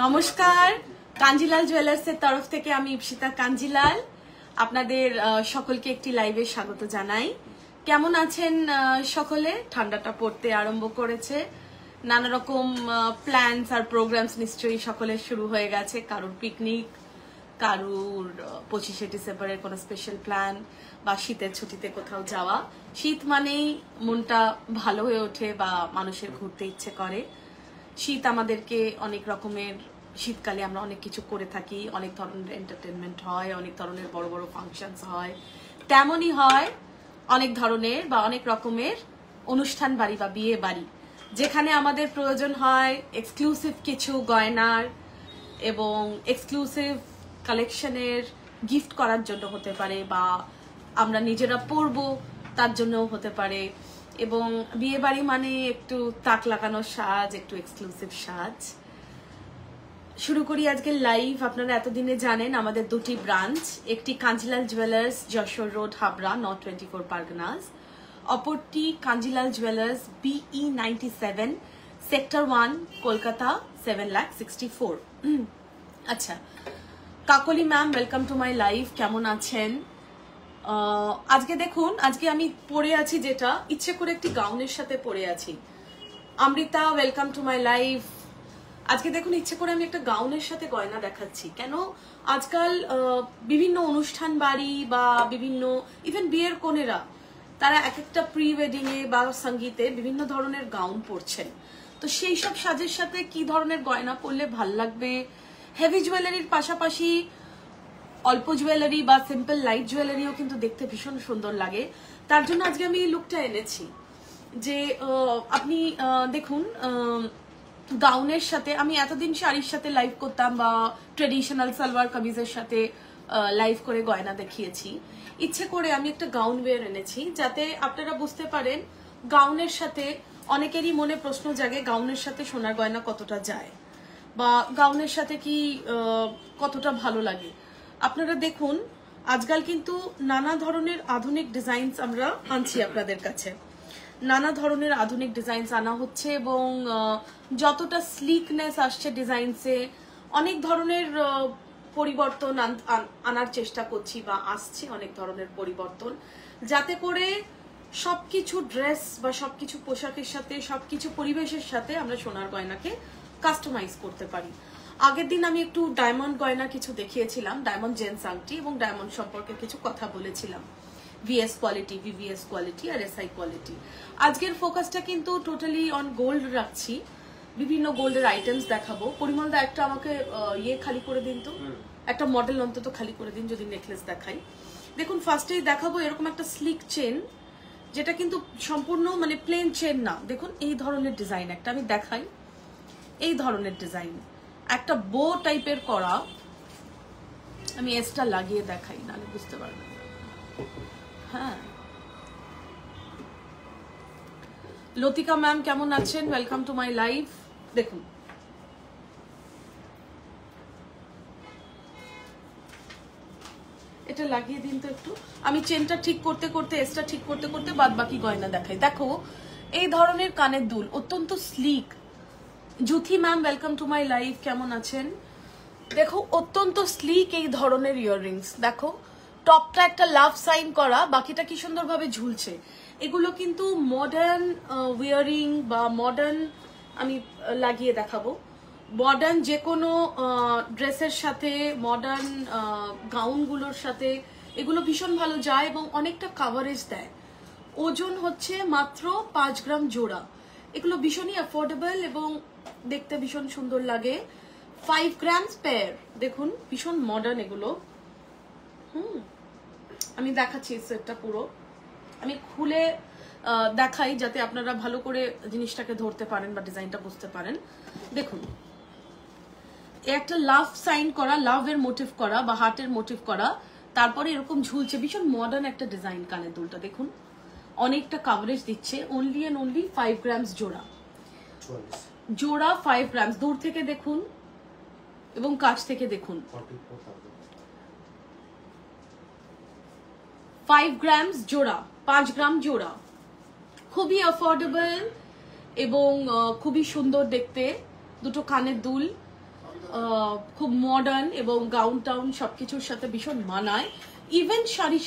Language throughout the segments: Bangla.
নমস্কার, কাঞ্জিলাল জুয়েলার্সের তরফ থেকে আমি ইপসিতা কাঞ্জিলাল আপনাদের সকলকে একটি লাইভে স্বাগত জানাই। কেমন আছেন সকলে? ঠান্ডাটা পড়তে আরম্ভ করেছে, নানা রকম প্ল্যানস আর প্রোগ্রামস নিশ্চয়ই সকলের শুরু হয়ে গেছে। কারোর পিকনিক, কারোর 25শে ডিসেম্বরের কোনো স্পেশাল প্ল্যান, বা শীতের ছুটিতে কোথাও যাওয়া। শীত মানেই মনটা ভালো হয়ে ওঠে বা মানুষের ঘুরতে ইচ্ছে করে। শীত আমাদেরকে অনেক রকমের, শীতকালে আমরা অনেক কিছু করে থাকি, অনেক ধরনের এন্টারটেনমেন্ট হয়, অনেক ধরনের বড় বড় ফাংশনস হয়, তেমনই হয় অনেক ধরনের বা অনেক রকমের অনুষ্ঠান বাড়ি বা বিয়ে বাড়ি, যেখানে আমাদের প্রয়োজন হয় এক্সক্লুসিভ কিছু গয়নার এবং এক্সক্লুসিভ কালেকশনের গিফট করার জন্য হতে পারে, বা আমরা নিজেরা পরবো তার জন্যও হতে পারে। এবং বিয়ে বাড়ি মানে একটু তাক লাগানোর সাজ, একটু এক্সক্লুসিভ সাজ। শুরু করি আজকে লাইভ। আপনারা এতদিনে জানেন আমাদের দুটি ব্রাঞ্চ, একটি Kanjilal jewellers Jessore road Habra north 24 Parganas, অপরটি Kanjilal jewellers BE 97 sector 1 Kolkata 7,64,000। আচ্ছা, Kakoli ma'am, welcome to my live. কেমন আছেন? আজকে দেখুন, আজকে আমি পরে আছি যেটা, ইচ্ছে করে একটি গাউনের সাথে পরে আছি। Amrita, welcome to my live. আজকে দেখুন, ইচ্ছে করে আমি একটা গাউনের সাথে গয়না দেখাচ্ছি। কেন? আজকাল বিভিন্ন অনুষ্ঠান বাড়ি বা বিভিন্ন ইভেন বিয়ের কনেরা, তারা এক একটা প্রি ওয়েডিং এ বা সঙ্গীতে বিভিন্ন ধরনের গাউন পরছেন। তো সেই সব সাজের সাথে কি ধরনের গয়না পরলে ভাল লাগবে? হেভি জুয়েলারির পাশাপাশি অল্প জুয়েলারি বা সিম্পল লাইট জুয়েলারিও কিন্তু দেখতে ভীষণ সুন্দর লাগে। তার জন্য আজকে আমি এই লুকটা এনেছি যে আপনি দেখুন, গাউনের সাথে, আমি এতদিন শাড়ির সাথে লাইভ করতাম বা ট্রেডিশনাল সালোয়ার কামিজের সাথে লাইভ করে গয়না দেখিয়েছি। ইচ্ছে করে আমি একটা গাউন ওয়্যার এনেছি, যাতে আপনারা বুঝতে পারেন গাউনের সাথে, অনেকেরই মনে প্রশ্ন জাগে গাউনের সাথে সোনার গয়না কতটা যায় বা গাউনের সাথে কি কতটা ভালো লাগে। আপনারা দেখুন, আজকাল কিন্তু নানা ধরনের আধুনিক ডিজাইনস আমরা আনছি আপনাদের কাছে, নানা ধরনের আধুনিক ডিজাইনস আনা হচ্ছে এবং যতটা স্লিকনেস আসছে ডিজাইনসে, অনেক ধরনের পরিবর্তন আনার চেষ্টা করছি বা আসছে অনেক ধরনের পরিবর্তন, যাতে করে সবকিছু ড্রেস বা সবকিছু পোশাকের সাথে, সবকিছু পরিবেশের সাথে আমরা সোনার গয়নাকে কাস্টমাইজ করতে পারি। আগের দিন আমি একটু ডায়মন্ড গয়না কিছু দেখিয়েছিলাম, ডায়মন্ড জেন্টস আংটি, এবং ডায়মন্ড সম্পর্কে কিছু কথা বলেছিলাম, VS কোয়ালিটি, VVS কোয়ালিটি আর SI কোয়ালিটি। আজকের ফোকাসটা কিন্তু টোটালি অন গোল্ড রাখছি, বিভিন্ন গোল্ডের আইটেমস দেখাবো। পরিমলদা, একটা আমাকে ইয়ে খালি করে দিন তো, একটা মডেল অন্তত খালি করে দিন যদি নেকলেস দেখাই। দেখুন, ফার্স্টেই দেখাবো এরকম একটা স্লিক চেন, যেটা কিন্তু সম্পূর্ণ মানে প্লেন চেন না। দেখুন এই ধরনের ডিজাইন একটা আমি দেখাই, এই ধরনের ডিজাইন একটা বো টাইপের করা। আমি এসটা লাগিয়ে দেখাই, নাহলে বুঝতে পারবেন। হ্যাঁ, লতিকা ম্যাম কেমন আছেন? Welcome to my live. দেখুন, এটা লাগিয়ে দিন তো একটু। আমি চেনটা ঠিক করতে করতে, এসটা ঠিক করতে করতে বাদ বাকি গয়না দেখাই। দেখো, এই ধরনের কানের দুল, অত্যন্ত slick. Juthi ma'am, welcome to my live. কেমন আছেন? দেখো, অত্যন্ত স্লিক এই ধরনের ইয়াররিংস। দেখো, টপটা একটা লাভ সাইন করা, বাকিটা কি সুন্দরভাবে ঝুলছে। এগুলো কিন্তু মডার্ন ওয়ারিং বা মডার্ন, আমি লাগিয়ে দেখাবো, মডার্ন যে কোনো ড্রেসের সাথে, মডার্ন গাউনগুলোর সাথে এগুলো ভীষণ ভালো যায় এবং অনেকটা কাভারেজ দেয়। ওজন হচ্ছে মাত্র 5 গ্রাম জোড়া। এগুলো ভীষণই অ্যাফোর্ডেবল এবং দেখতে ভীষণ সুন্দর লাগে। 5 গ্রামস পেয়ার। দেখুন, ভীষণ মডার্ন এগুলো। আমি দেখাচ্ছি সেটটা পুরো, আমি খুলে দেখাই যাতে আপনারা ভালো করে জিনিসটাকে ধরতে পারেন বা ডিজাইনটা বুঝতে পারেন। দেখুন, একটা লাভ সাইন করা, লাভের মোটিভ করা বা হার্টের মোটিভ করা, তারপরে এরকম ঝুলছে, ভীষণ মডার্ন একটা ডিজাইন কানের দুলটা। দেখুন, অনেকটা কাভারেজ দিচ্ছে। অনলি এন্ড অনলি 5 গ্রামস জোড়া, জোড়া 5 গ্রামস। দূর থেকে দেখুন এবং কাছ থেকে দেখুন, 5 গ্রামস জোড়া, 5 গ্রাম জোড়া। খুবই অ্যাফোর্ডেবল এবং খুবই সুন্দর দেখতে। দুটো কানের দুল, খুব মডার্ন এবং গাউন টাউন সবকিছুর সাথে ভীষণ মানায়। ইভেন শাড়ির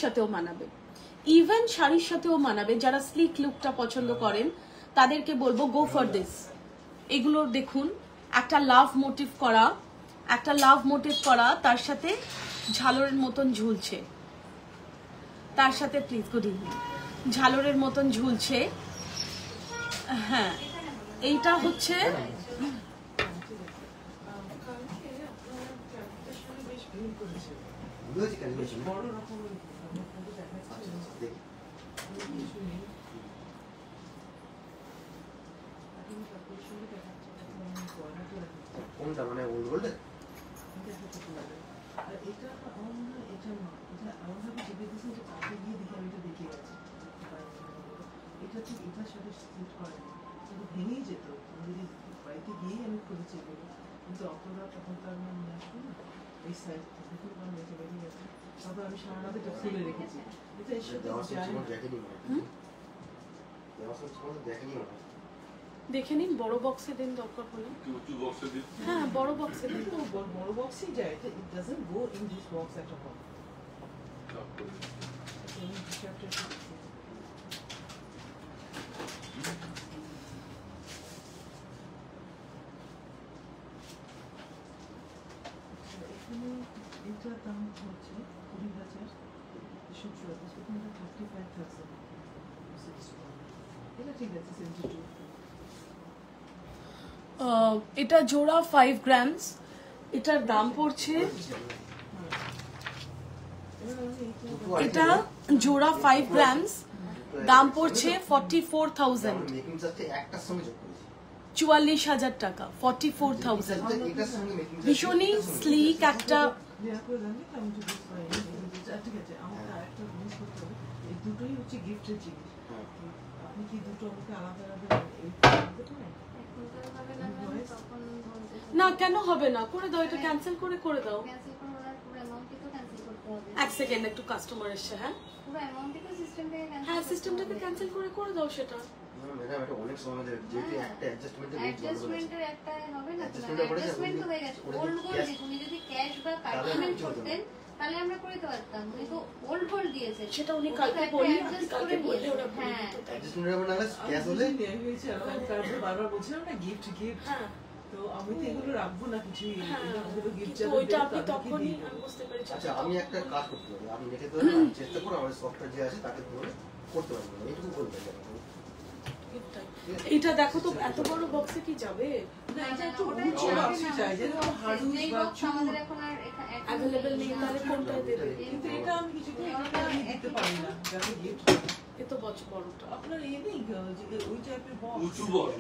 সাথেও মানাবে, যারা স্লিক লুকটা পছন্দ করেন তাদেরকে বলবো গো ফর দিস। এগুলো দেখুন, একটা লাভ মোটিভ করা, তার সাথে ঝালরের মতন ঝুলছে, তার সাথে প্লিজ গুড ইভিনিং, ঝালরের মতন ঝুলছে। হ্যাঁ, এইটা হচ্ছে কোনটা মানে ওল্ড গোল্ড? আর এটা আমার এটা না, এটা আমার ভাবে চেপে দিয়েছে, যে কাছে গিয়ে দেখে আমি এটা দেখে গেছি। এটা ঠিক এটার সাথে সেট করে না, কিন্তু ভেঙেই যেত। আমি যদি বাড়িতে গিয়েই আমি খুলেছি এগুলো, কিন্তু অতটা তখন তো আমি নিয়ে আসবো না এই সাইড থেকে, আমার মেয়েকে বেরিয়ে গেছে। তবে আমি সারা রাত এটা খুলে রেখেছি। এটা এর সাথে যায় না। দেখে নিন, বড় বক্সে দিন দরকার হলে। হ্যাঁ, বড় বক্সে দিন। বড় বক্সই যায়, এটা it doesn't go in this box at all. এখানে এটার দাম হচ্ছে 20,000, এখানে 35,000। এটা ঠিক আছে, 72। এটা জোড়া 5 গ্রামস, এটার দাম পড়ছে, এটা জোড়া 5 গ্রামস, দাম পড়ছে 44,000, 44,000 টাকা, 44,000। ভীষণই স্লিক একটা। দুটোই হচ্ছে গিফটের জিনিস। আপনি কি দুটো আমাকে আলাদা আলাদা না কেন হবে না, করে দাও, এটা ক্যান্সেল করে দাও। এক সেকেন্ড, একটু কাস্টমার এসছে। হ্যাঁ হ্যাঁ, সিস্টেম থেকে ক্যান্সেল করে দাও সেটা। ম্যাডাম এটা অনেক সময় আমাদের যেহেতু একটা অ্যাডজাস্টমেন্টের রেট অ্যাডজাস্টমেন্টের একটা হবে না, অ্যাডজাস্টমেন্ট তো হয়ে গেছে। ওল্ড গোল্ড দেখুন, যদি ক্যাশ বা কার্ড পেমেন্ট করতেন তাহলে আমরা করে দিতে পারতাম, কিন্তু ওল্ড গোল্ড দিয়েছে, সেটা উনি কালকে বললেন, কালকে বললে ওরা হ্যাঁ অ্যাডজাস্টমেন্টের হবে না, ক্যাশ হলে হয়েছে। আমার কার্ডে বারবার বলছিলাম না গিফট গিফট, হ্যাঁ, তো আমি তো এগুলো রাখবো না কিছুই, এগুলো গিফট কিন্তু ওইটা আপনি তখনই আমি বুঝতে পেরেছি। আচ্ছা, আমি একটা কাজ করতে পারি, আপনি রেখে দেবেন, আমি চেষ্টা করব আমার সফটওয়্যার যে আছে তাকে ধরে করতে পারবো, এইটুকু বলতে পারি। এইটা দেখো তো, এত বড় বক্সে কি যাবে? না, এটা একটু উঁচু বক্সে যায়, যেন হাড়ুস বা চুল আমাদের এখন আর অ্যাভেলেবল নেই, তাহলে কোনটা দেবে? কিন্তু এটা আমি কিছুতেই আমি দিতে পারি না, যাতে গিফট এত বড়টা আপনার এই নেই যে ওই টাইপের বক্স। উঁচু বক্স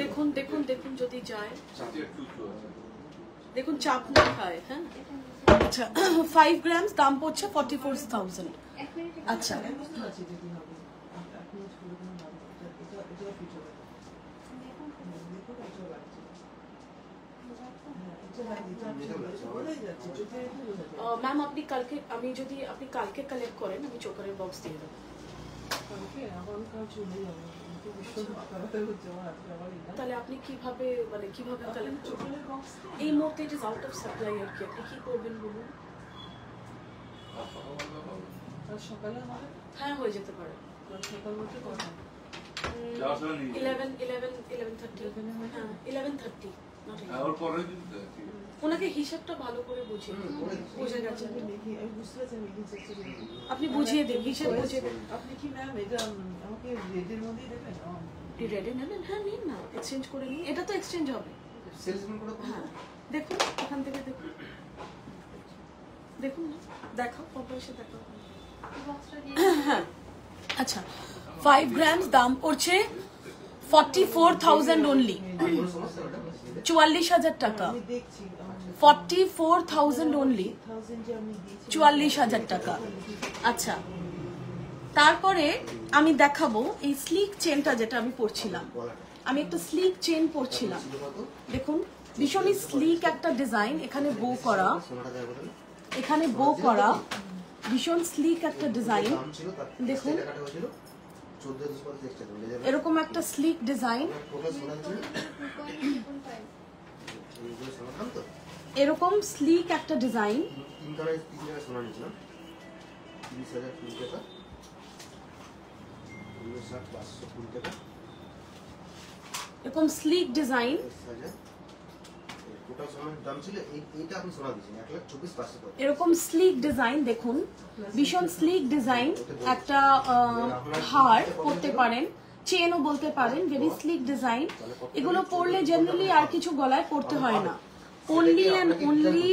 দেখুন দেখুন দেখুন, যদি যায় একটু উঁচু আছে। দেখুন, চাপ না খায়। হ্যাঁ, আচ্ছা, 5 গ্রামস, দাম পড়ছে 44,000। আচ্ছা, বুঝতে পারছি যদি হবে আপনি স্কুলে কোনো ভালো এটা ফিচার দেখুন, এটা লাগছে, ম্যাম আপনি কালকে, আপনি কালকে কালেক্ট করেন, আমি চোকারের বক্স দিয়ে দেবো। তাহলে আপনি কিভাবে কালেক্ট করবেন? এই মুহূর্তে it is out of supply আর কি, আপনি কি করবেন বলুন? সকালে হবে? হ্যাঁ, হয়ে যেতে পারে। সকাল বলতে কথা 11:30। আর পরে দিন ওনাকে হিসাবটা ভালো করে বুঝিয়ে বুঝে গেছে, দেখি আমি বুঝতে পারছি, আমি আপনি বুঝিয়ে দিন, হিসাব বুঝিয়ে দিন। আপনি কি ম্যাম এটা আমাকে রেডের মধ্যেই দেবেন? রেডি নেবেন? হ্যাঁ, নিন না, এক্সচেঞ্জ করে নিন, এটা তো এক্সচেঞ্জ হবে। সেলসম্যান করে হ্যাঁ, দেখুন এখান থেকে দেখুন, দেখুন না, দেখাও, কম্পারেশন দেখাও। হ্যাঁ, আচ্ছা, 5 গ্রামস, দাম পড়ছে 44,000 অনলি, 44,000 টাকা, 44,000 অনলি, 44,000 টাকা। আচ্ছা, তারপরে আমি দেখাবো এই স্লিক চেনটা, যেটা আমি পরছিলাম, আমি একটা স্লিক চেন পরছিলাম, দেখুন ভীষণই স্লিক একটা ডিজাইন, এখানে বো করা, ভীষণ স্লিক একটা ডিজাইন, দেখুন 14 এক্সট্রা দেবেন লেজার এরকম একটা স্লিক ডিজাইন, টোটাল সোনা ছিল 2.5 এইগুলো সোনা দাম তো এরকম স্লিক একটা ডিজাইন, তিন টাকায় সোনা নিয়েছিলাম 30,000 কুড়ি টাকা 520 টাকা এরকম স্লিক ডিজাইন, 30,000 টোটাল সোনার দাম ছিল এইটা আপনি সোনা দিয়েছেন 1,24,500 টাকা। এরকম স্লিক ডিজাইন দেখুন, ভীষণ স্লিক ডিজাইন, একটা হার পরতে পারেন, চেনও বলতে পারেন, ভেরি স্লিক ডিজাইন। এগুলো পরলে জেনারেলি আর কিছু গলায় পরতে হয় না, অনলি অ্যান্ড অনলি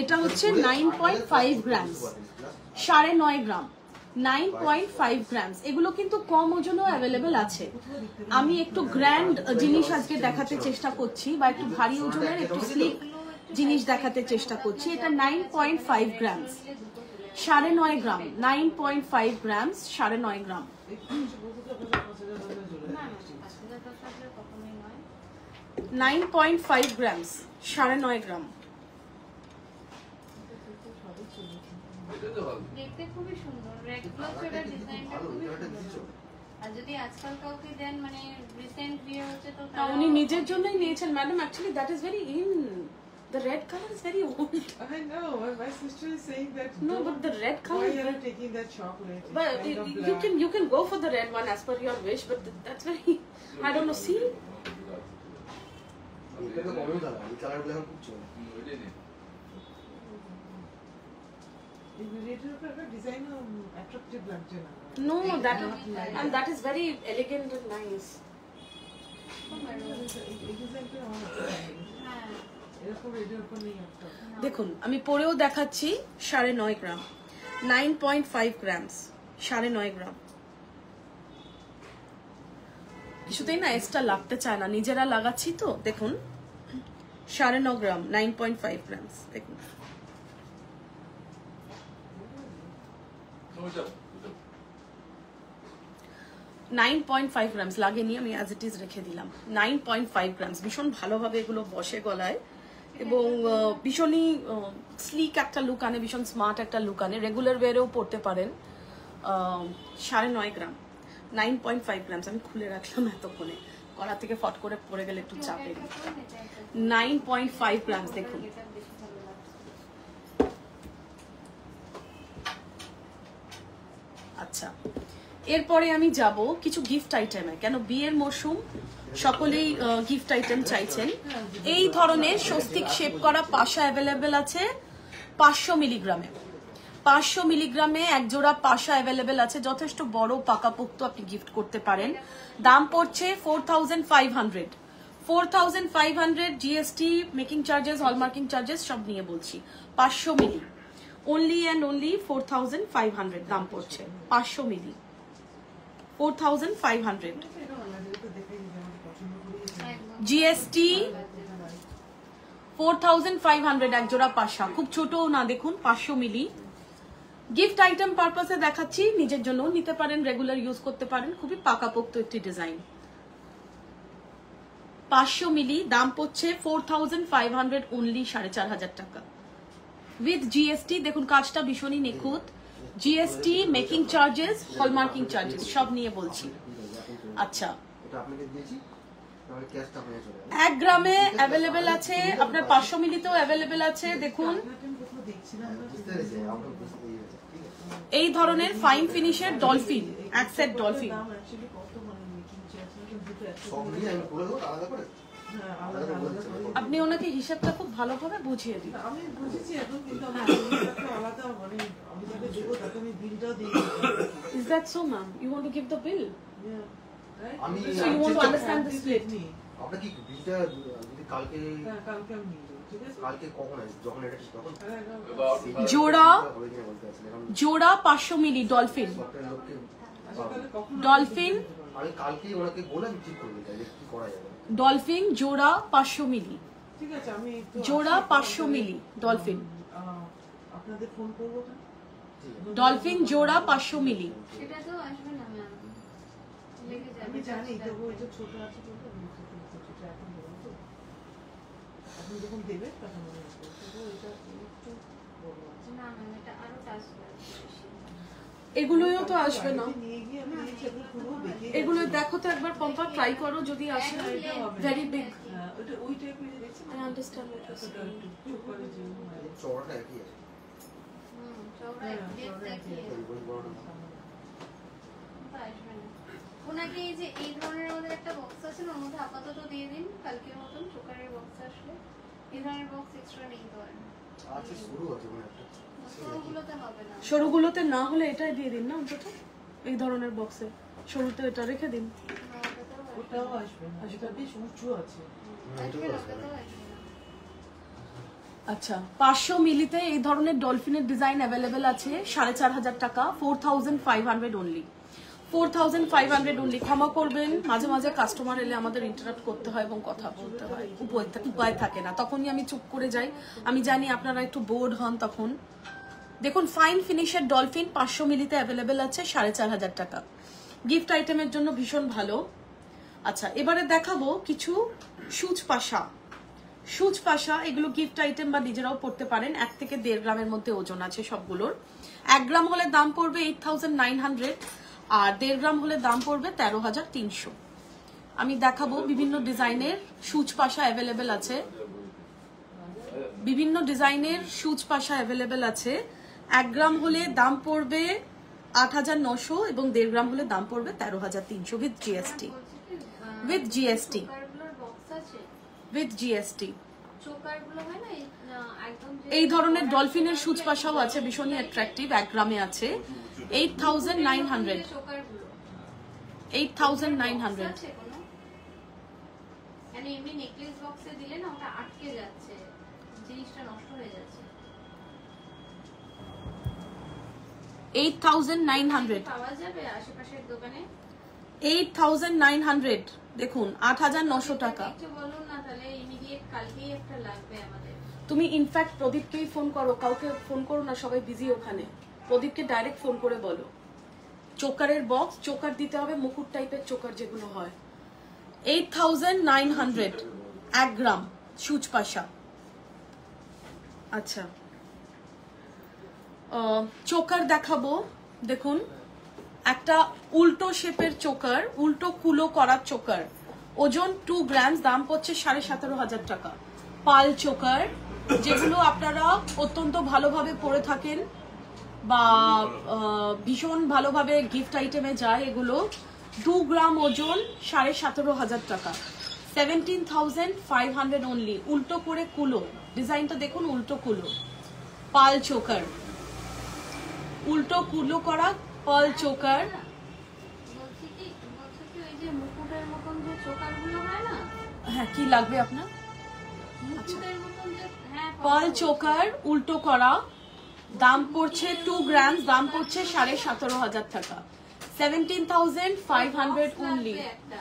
এটা হচ্ছে 9.5 গ্রামস, 9.5 গ্রাম, 9.5 গ্রামস। এগুলো কিন্তু কম ওজনও অ্যাভেলেবেল আছে। আমি একটু গ্র্যান্ড জিনিস আজকে দেখাতে চেষ্টা করছি, বা একটু ভারী ওজনের একটু স্লিক জিনিস দেখাতে চেষ্টা করছি। এটা 9.5 গ্রামস, 9.5 গ্রাম, 9.5 গ্রামস, 9.5 গ্রাম। একটু কিছু বলতে তো আপনার 5,000 টাকা চলে না যাবে। না 5,000 কখনোই নয়। 9.5 গ্রামস, 9.5 গ্রাম। এটা তো ভালো। দেখতে খুবই সুন্দর, রেড গ্লোভ এর ডিজাইনটা ভালো খুবই এটা দিচ্ছ সুন্দর। আর যদি আজকাল কাউকে দেন মানে রিসেন্ট বিয়ে হচ্ছে তো না, উনি নিজের জন্যই নিয়েছেন madam, actually that is very in, the red colour is very old. I know. My sister is saying that. No, but the red Why color. are you taking that chocolate? It's But kind of you black. can go for the red one as per your wish, but that's very, I don't know. See, এটা তো কমই কালার এই কালারগুলো এখন খুব চলে ওইটাই নে। এই রেডের উপর একটা ডিজাইন অ্যাট্রাকটিভ লাগছে না। no, and that is very elegant and nice. এই ডিজাইনটা আমার ভালো লাগে। হ্যাঁ এরকম রেডের উপর নেই একটা। দেখুন আমি পরেও দেখাচ্ছি, 9.5 গ্রাম, 9.5 গ্রামস, 9.5 গ্রাম। কিছুতেই না এক্সট্রা লাগতে চায় না, নিজেরা লাগাচ্ছি তো। দেখুন 9.5 গ্রাম, 9.5 গ্রামস, দেখুন। ওইটা, ওইটা। 9.5 গ্রামস লাগেনি, আমি অ্যাজ ইট ইজ রেখে দিলাম। 9.5 গ্রামস, ভীষণ ভালোভাবে এগুলো বসে গলায় এবং ভীষণই স্লিক একটা লুক আনে, ভীষণ স্মার্ট একটা লুক আনে। রেগুলার ওয়ারেও পরতে পারেন। 9.5 গ্রাম, 9.5 গ্রামস। আমি খুলে রাখলাম এতক্ষণে, গলা থেকে ফট করে পড়ে গেলে একটু চাপে। 9.5 গ্রামস দেখুন। এটা বেশি ভালো লাগছে। আচ্ছা, এরপরে আমি যাব কিছু গিফট আইটেমে, কেন বিয়ের মরশুম, সকলেই গিফট আইটেম চাইছেন। এই ধরনের স্বস্তিক শেপ করা পাশা অ্যাভেলেবেল আছে 500 মিলিগ্রামে। 500 মিলিগ্রামে এক জোড়া পাশা অ্যাভেলেবেল আছে, যথেষ্ট বড় পাকাপোক্ত, আপনি গিফট করতে পারেন। দাম পড়ছে 4,500, 4,500 GST, making charges, hallmarking charges সব নিয়ে বলছি। 500 মিলি, অনলি অ্যান্ড অনলি 4,500 দাম পড়ছে। 500 মিলি, 4,500 এটা ভালো লাগে, এটা দেখে নিজে আমাকে পছন্দ করেছে। একদম জিএসটি। 4,500 এক জোড়া পাশা, খুব ছোটও না, দেখুন 500 মিলি। গিফট আইটেম পারপাসে দেখাচ্ছি, নিজের জন্য নিতে পারেন, রেগুলার ইউজ করতে পারেন, খুবই পাকাপোক্ত একটি ডিজাইন। 500 মিলি, দাম পড়ছে 4,500 অনলি, 4,500 টাকা উইথ জিএসটি। দেখুন কাজটা ভীষণই নিখুঁত, GST, making charges, hallmarking charges সব নিয়ে বলছি। আচ্ছা, এটা আপনাকে দিয়েছি তাহলে ক্যাশটা আপনাকে চলে যাবে 1 গ্রামে অ্যাভেলেবেল আছে, আপনার 500 মিলিতেও অ্যাভেলেবেল আছে। দেখুন আপনাকে আমি কোথাও দেখছিলাম না। বুঝতে পেরেছি আপনার বুঝতে পেরেছি ঠিক আছে এই ধরনের ফাইন ফিনিশের ডলফিন, এক সেট ডলফিন। দাম actually কত মানে মেকিং চার্জ কিন্তু দুটো একটা সব নিয়ে আমি বলে দেবো আলাদা করে হ্যাঁ আলাদা আলাদা করে। আপনি ওনাকে হিসাবটা খুব ভালোভাবে বুঝিয়ে দিন। আমি বুঝেছি এখন, কিন্তু আমি একটা আলাদা মানে আমি যাকে দেবো তাকে আমি বিলটাও দিয়ে দিই। Is that so, ma'am? You want to give the bill? Yeah, right? আমি So you want to understand the split? নেই। আপনার কি বিলটা যদি কালকে হ্যাঁ, কালকে আমি নিয়ে যাবো, ঠিক আছে? কালকে কখন আসবে যখন এটা ঠিক তখন হ্যাঁ, হ্যাঁ, About- জোড়া, হবে কিনা বলতে পারছি না কারণ জোড়া 500 মিলি ডলফিন, সফটওয়্যার লোককে আচ্ছা, তাহলে কখন ডলফিন, আমি কালকেই ওনাকে বলে আমি ঠিক করে দিই যে কি করা যাবে ডলফিন জোড়া 500 মিলি, ঠিক আছে, আমি একটু জোড়া আসি, 500 মিলি ডলফিন, আপনাদের ফোন করবো না? ডলফিন জোড়া 500 মিলি। সেটা তো আসবে না ম্যাম, লেগে যাবে। আমি জানি তবু এটা ছোট আছে বলে আমি ছোট এখন দেবো তো। আপনি যখন দেবে তখন আমি তবু এটা একটু বড় আছে। না ম্যাম, এটা আরো টাচ লাগবে বেশি। এগুলোও তো আসবে না, বাড়িতে নিয়ে গিয়ে আমি দিয়েছি, আপনি পুরো বেঁকে এগুলো দেখো তো একবার পম্পা, ট্রাই করো যদি আসে। Very big. হ্যাঁ, ওটা ওই টাইপের দেখছেন I understand what you're saying. চোকারের জন্য হয়। চওড়াটা একই আছে চওড়া হ্যাঁ, depth চওড়া একই একই আছে। আছে। ওই বড়টা না। তো আসবে না। ওনাকে এই যে এই ধরনের আমাদের একটা বক্স আছে না, ওর মধ্যে আপাতত দিয়ে দিন, কালকের মতন চোকারের বক্স আসলে এই ধরনের বক্স এক্সট্রা নিয়ে নিতে পারেন। আছে শুরু আছে মানে একটা সবগুলোতে হবে না। সরুগুলোতে না হলে এটাই দিয়ে দিন না অন্তত, এই ধরনের বক্সে সরুতে এটা রেখে দিন। না, ওটাতেও আসবে ওটাও আসবে না, সেটা বেশ উঁচু আছে। এটাও না, আসবে না। ওটাতেও আসবে না। আচ্ছা, 500 মিলিতে এই ধরনের ডলফিনের ডিজাইন অ্যাভেলেবেল আছে 4,500 টাকা, 4,500 অনলি, 4,500 অনলি। ক্ষমা করবেন, মাঝে মাঝে কাস্টমার এলে আমাদের ইন্টারাপ্ট করতে হয় এবং কথা বলতে হয়, উপায় থাকে না, তখনই আমি চুপ করে যাই। আমি জানি আপনারা একটু বোর্ড হন তখন। দেখুন, ফাইন ফিনিশের ডলফিন 500 মিলিতে অ্যাভেলেবেল আছে 4,500 টাকা, গিফট আইটেমের জন্য ভীষণ ভালো। আচ্ছা, এবারে দেখাবো কিছু সুচ পাশা। সুচ পাশা এগুলো গিফট আইটেম বা নিজেরাও পড়তে পারেন। 1 থেকে 1.5 গ্রামের মধ্যে ওজন আছে সবগুলোর। 1 গ্রাম হলে দাম পড়বে 8,900 আর 1.5 গ্রাম হলে দাম পড়বে 13,300। আমি দেখাবো বিভিন্ন ডিজাইনের সুচ পাশা অ্যাভেলেবেল আছে, বিভিন্ন ডিজাইনের সুচ পাশা অ্যাভেলেবেল আছে। 1 গ্রাম হলে দাম পড়বে 8,900 এবং 1.5 গ্রাম হলে দাম পড়বে 13,300 উইথ জিএসটি। বলছি কি, With GST. চোকারগুলোর বক্স আছে, উইথ জিএসটি। চোকারগুলো হয় না একদম যে এই ধরনের ডলফিনের সুচ পাশাও আছে, ভীষণই অ্যাট্রাকটিভ। 1 গ্রামে আছে 8,900। চোকারগুলো 8,900। আছে কোনো? মানে এমনি নেকলেস বক্সে দিলে না ওটা আটকে যাচ্ছে, জিনিসটা নষ্ট হয়ে যাচ্ছে। 8,900। পাওয়া যাবে আশেপাশের দোকানে? 8,900। দেখুন, 8,900 টাকা। একটু বলুন না, তাহলে ইমিডিয়েট কালকেই একটা লাগবে আমাদের। তুমি ইনফ্যাক্ট প্রদীপকেই ফোন করো, কাউকে ফোন করো না, সবাই বিজি ওখানে। প্রদীপকে ডাইরেক্ট ফোন করে বলো। চোকারের বক্স, চোকার দিতে হবে মুকুট টাইপের চোকার যেগুলো হয়। 8,900 1 গ্রাম সুচ পাশা। আচ্ছা, চোকার দেখাবো। দেখুন, একটা উল্টো শেপের চোকার, উল্টো কুলো করার চোকার, ওজন 2 গ্রাম, দাম পড়ছে 17,500 টাকা। পাল চোকার, যেগুলো আপনারা অত্যন্ত ভালোভাবে পরে থাকেন বা ভীষণ ভালোভাবে গিফট আইটেমে যায়, এগুলো 2 গ্রাম ওজন 17,500 টাকা, 17,500 অনলি। উল্টো করে কুলো, ডিজাইনটা দেখুন, উল্টো কুলো পাল চোকার, উল্টো কুলো করা পাল চোকার। বলছি কি ওই যে মুকুটের মতন যে চোকারগুলো হয় না, হ্যাঁ, কি লাগবে আপনার? মুকুটের মতন যে, হ্যাঁ পাল চোকার উল্টো করা, দাম পড়ছে 2 গ্রাম, দাম পড়ছে 17,500 টাকা, 17,500 অনলি, লাগবে একটা।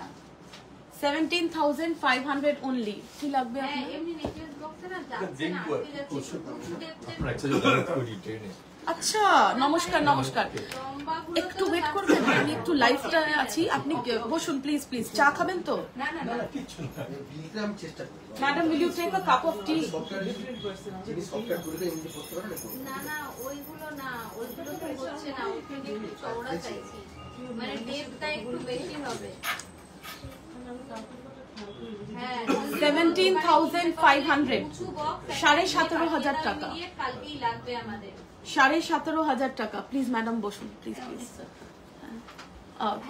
17,500 অনলি। কি লাগবে হ্যাঁ, আপনার? এমনি নেকলেস বক্সে না যাচ্ছে না, দেখবো আটকে যাচ্ছে, আপনার একটা যে দাঁড়াতে করি ট্রেনে আচ্ছা, নমস্কার নমস্কার, লম্বাগুলো একটু ওয়েট করবেন, আমি একটু লাইভটা আছি, আপনি বসুন প্লিজ প্লিজ। চা খাবেন তো? না না না, কিচ্ছু না বিলটা আমি চেষ্টা করি madam, will you take a cup of tea? Software Different person, যিনি সফটওয়্যার করে এমনি করতে পারেন না না, ওইগুলো না, ওইগুলো তো হচ্ছে না, ওইখানে একটু চওড়া চাইছি, মানে ডেপটা একটু বেশি হবে। হ্যাঁ, 17,500 উঁচু box, 17,500 টাকা, immediate কালকেই লাগবে আমাদের। 17,500 টাকা। প্লিজ ম্যাডাম বসুন, প্লিজ প্লিজ।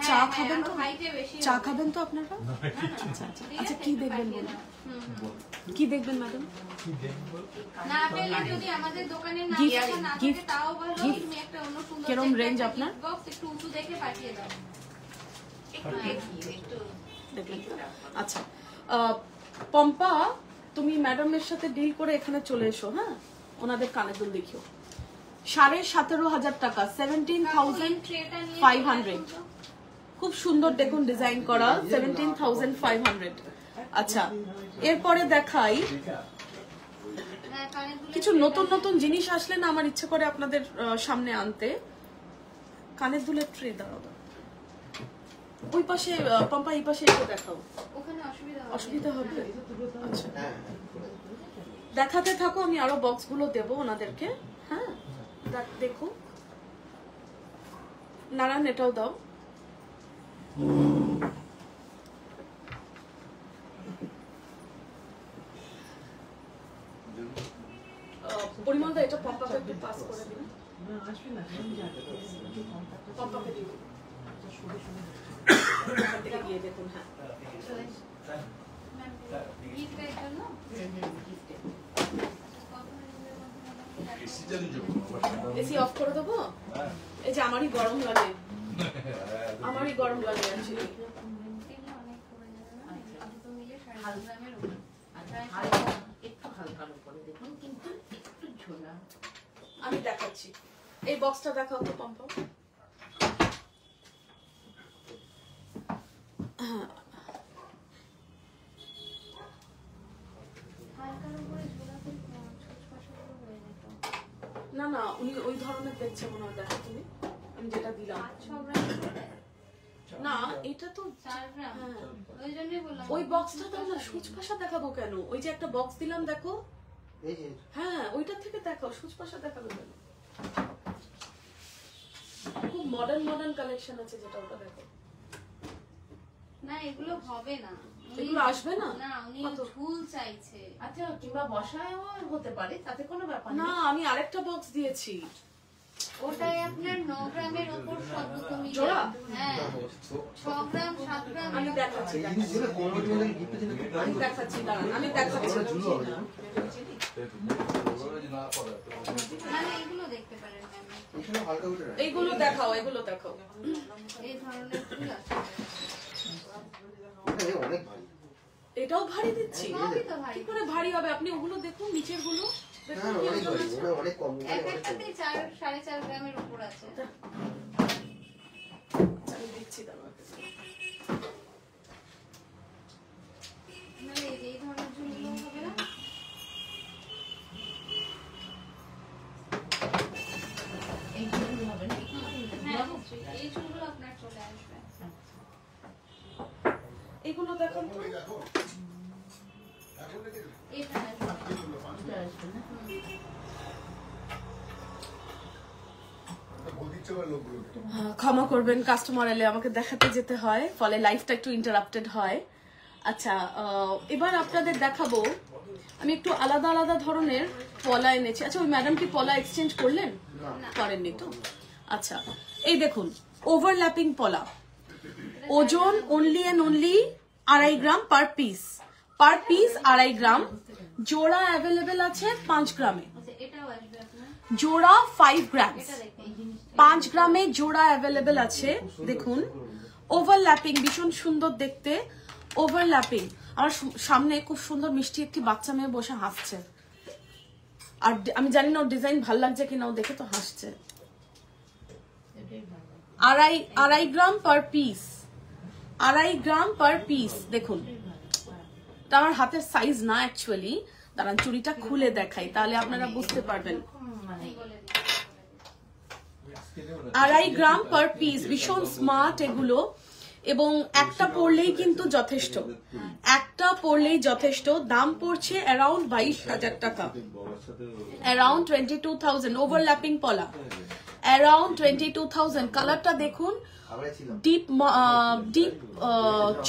চা হ্যাঁ, খাবেন তো? আরো height এ বেশি চা হবে। খাবেন তো আপনারা? আচ্ছা আচ্ছা আচ্ছা, কি দেখবেন বলুন, কি দেখবেন ম্যাডাম? না পেলে যদি আমাদের দোকানে না Gift, রাখা না থাকে gift, তাও ভালো, gift। তুমি একটা অন্য সুন্দর কিরম দেখে range একটা আপনার? gift box একটু উঁচু দেখে পাঠিয়ে দাও। একটু দেখি, একটু দেখবেন তো? আচ্ছা, পম্পা, তুমি ম্যাডামের সাথে ডিল করে এখানে চলে এসো, হ্যাঁ, ওনাদের কানের দুল দেখিও। 17,500 টাকা, 17,500। খুব সুন্দর দেখুন ডিজাইন করা, 17,500। আচ্ছা, এরপরে দেখাই হ্যাঁ, কানের দুলের কিছু নতুন নতুন জিনিস আসলে না আমার ইচ্ছে করে আপনাদের সামনে আনতে। কানের দুলের ট্রে দাঁড়াও, ওই পাশে পম্পা, এই পাশে একটু দেখাও। ওখানে অসুবিধা হবে। অসুবিধা হবে? আচ্ছা, হ্যাঁ দেখাতে থাকো, আমি আরো বক্স গুলো দেবো ওনাদেরকে। হ্যাঁ, দেখো, নারায়ণ এটাও দাও। পরিমল দা এটা পম্পাকে একটু পাস করে দিন। না আসবে না, আমি জানি একটু কন্ট্যাক্ট পম্পাকে দিন, শুনে শুনে এখান থেকে গিয়ে দেখুন। হ্যাঁ গিফটের জন্য এসি চালু যাবো এসি অফ করে দেবো? এই যে আমারই গরম লাগে, আমারই গরম লাগে অ্যাকচুয়ালি। অনেক পড়ে যাবে না, দুটো মিলে 2.5 গ্রামের উপর। একটু হালকার উপরে দেখুন, কিন্তু একটু ঝোলা। আমি দেখাচ্ছি, এই বক্সটা দেখাও তো পম্পা। হালকার উপরে ঝোলাতে ছোটখাটো হয়ে যেত। না না, উনি ওই ধরনের দেখছে মনে হয়। দেখো তুমি, আমি যেটা দিলাম। 5-6 গ্রামের উপরে? না এটা তো 4 গ্রাম। হ্যাঁ। ওই জন্যই বললাম ওই বক্সটা তো না সুচপাশা দেখাবো কেন? ওই যে একটা বক্স দিলাম দেখো, এই যে হ্যাঁ ওইটার থেকে দেখাও, সুচপাশা দেখাবো কেন? খুব মডার্ন মডার্ন কালেকশন আছে, যেটা ওটা দেখো। না এগুলো হবে না, এগুলো আসবে না? না উনি কত? ঝুল চাইছে। আচ্ছা, কিংবা বসায়ও হতে পারে, তাতে কোনো ব্যাপার না নেই। আমি আরেকটা বক্স দিয়েছি। ওটাই আপনার 9 গ্রামের উপর সব দুটো মিলে। জোড়া? হ্যাঁ 6 গ্রাম 7 গ্রাম আমি দেখাচ্ছি, এই জিনিসগুলো কোমর মেলে গিফটের জন্য খুব আমি ভালো। দেখাচ্ছি, দাঁড়ান আমি দেখাচ্ছি। ঝুলো হবে না? না পড়া তো মানে এগুলো দেখতে পারেন ম্যাম, এখানে হালকা উঠে রাখ। এইগুলো দেখাও, এগুলো দেখাও। এই ধরনের ফুল আছে। এটা অনেক ভারী। এটাও ভারী দিচ্ছি? সবই তো ভারী। কি করে ভারী হবে? আপনি ওগুলো দেখুন, নিচের গুলো দেখুন হ্যাঁ কি অনেক ওজন ভারী, আছে। ওটা অনেক কম, ওটা এক অনেক কম। একটাতে 4-4.5 গ্রামের উপর আছে। আমি দিচ্ছি, দাঁড়াও। মানে এই ধরনের ঝুলগুলো হবে না? এই ঝোলগুলো হবে না? হ্যাঁ এই ঝুলগুলো আপনার চলে আসবে। এগুলো দেখুন তো। এটা আসবে। এটা আসবে না? ক্ষমা করবেন, কাস্টমার এলে আমাকে দেখাতে যেতে হয়, ফলে লাইফটা একটু ইন্টারাপ্টেড হয়। আচ্ছা এবার আপনাদের দেখাবো, আমি একটু আলাদা আলাদা ধরনের পলা এনেছি। আচ্ছা ওই ম্যাডাম কি পলা এক্সচেঞ্জ করলেন? করেননি তো? আচ্ছা এই দেখুন, ওভারল্যাপিং পলা, ওজন only and only 2.5 gram per piece. Per piece 2.5 gram. জোড়া অ্যাভেলেবেল আছে 5 গ্রামে, আচ্ছা এটাও আসবে আপনার। জোড়া 5 গ্রাম। এটা দেখুন 5 গ্রামে জোড়া অ্যাভেলেবেল আছে। দেখুন ওভারল্যাপিং, ভীষণ সুন্দর দেখতে। ওভারল্যাপিং, আমার সামনে খুব সুন্দর মিষ্টি একটি বাচ্চা মেয়ে বসে হাসছে, আর আমি জানি না ওর ডিজাইন ভাল লাগছে কিনা, ও দেখে তো হাসছে। এটাই ভালো। 2.5 gram per piece, 2.5 gram per piece. দেখুন এটা আমার হাতের সাইজ না অ্যাকচুয়ালি, দাঁড়ান চুড়িটা খুলে দেখাই, তাহলে আপনারা বুঝতে পারবেন। মানে বলে দিন। 2.5 গ্রাম পার পিস, ভীষণ স্মার্ট এগুলো। এবং একটা পরলেই কিন্তু যথেষ্ট, একটা পরলেই যথেষ্ট। দাম পড়ছে অ্যারাউন্ড 22,000 টাকা, অ্যারাউন্ড 22,000। ওভারল্যাপিং পলা অ্যারাউন্ড 22,000। কালারটা দেখুন, আমরা ছিলাম ডিপ ডিপ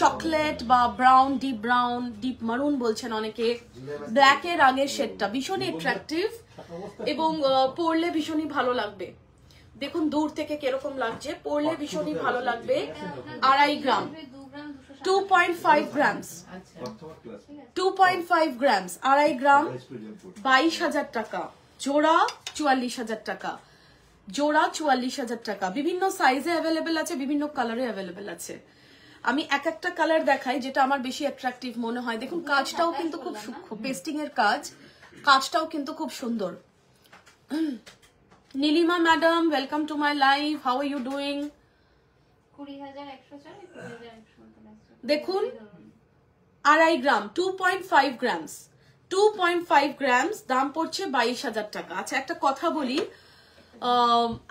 চকলেট বা ব্রাউন, ডিপ ব্রাউন, ডিপ মারুন বলছেন অনেকে। ব্ল্যাকের আগের শেডটা ভীষণই অ্যাট্রাকটিভ এবং পরলে ভীষণই ভালো লাগবে। দেখুন দূর থেকে কিরকম লাগছে, পরলে ভীষণই ভালো লাগবে। 2.5 গ্রাম, 2 গ্রাম 2.5 গ্রামস, আচ্ছা 2.5 গ্রামস, 2.5 গ্রাম 22,000 টাকা। জোড়া 44,000 টাকা, জোড়া 44,000 টাকা। বিভিন্ন সাইজে অ্যাভেলেবেল আছে, বিভিন্ন কালারে অ্যাভেলেবেল আছে। আমি এক একটা কালার দেখাই যেটা আমার বেশি অ্যাট্রাকটিভ মনে হয়। দেখুন কাজটাও কিন্তু খুব সূক্ষ্ম, পেস্টিং এর কাজ, কাজটাও কিন্তু খুব সুন্দর। Nilima madam, welcome to my live, how are you doing? 20,104 20,100 মতন আসছে। দেখুন 2.5 গ্রাম, 2.5 গ্রামস, 2.5 গ্রামস, দাম পড়ছে 22,000 টাকা। আচ্ছা একটা কথা বলি,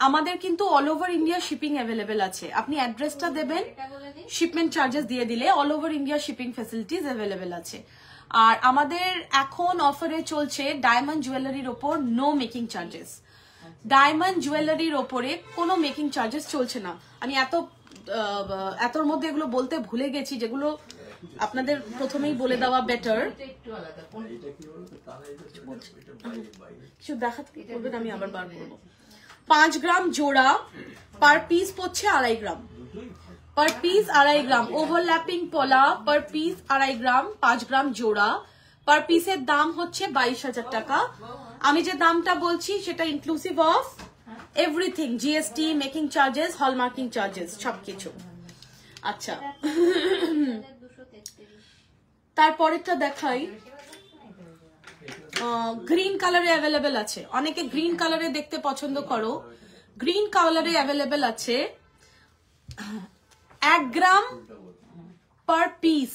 আমাদের কিন্তু all over India shipping available আছে। আপনি অ্যাড্রেসটা দেবেন, এটা বলে দিন। শিপমেন্ট চার্জেস দিয়ে দিলে all over India shipping facilities available আছে। আর আমাদের এখন অফারে চলছে ডায়মন্ড জুয়েলারির ওপর নো মেকিং চার্জেস। ডায়মন্ড জুয়েলারির ওপরে কোনো মেকিং চার্জেস চলছে না। আমি এতর মধ্যে এগুলো বলতে ভুলে গেছি, যেগুলো আপনাদের প্রথমেই বলে দেওয়া বেটার। এটা একটু আলাদা, কোন কিছু দেখাতে বলবেন, আমি আবার বার করবো। 5 গ্রাম জোড়া, পার পিস পড়ছে 2.5 গ্রাম, পার পিস 2.5 গ্রাম। ওভারল্যাপিং পলা, পার পিস 2.5 গ্রাম, 5 গ্রাম জোড়া, পার পিসের দাম হচ্ছে 22,000 টাকা। আমি যে দামটা বলছি সেটা inclusive of everything, GST, making charges, hallmarking charges, সবকিছু। আচ্ছা, 233। তারপরেরটা দেখাই। গ্রিন কালারে অ্যাভেলেবেল আছে, অনেকে গ্রিন কালারে দেখতে পছন্দ করো। গ্রিন কালারে অ্যাভেলেবেল আছে 1 gram per piece,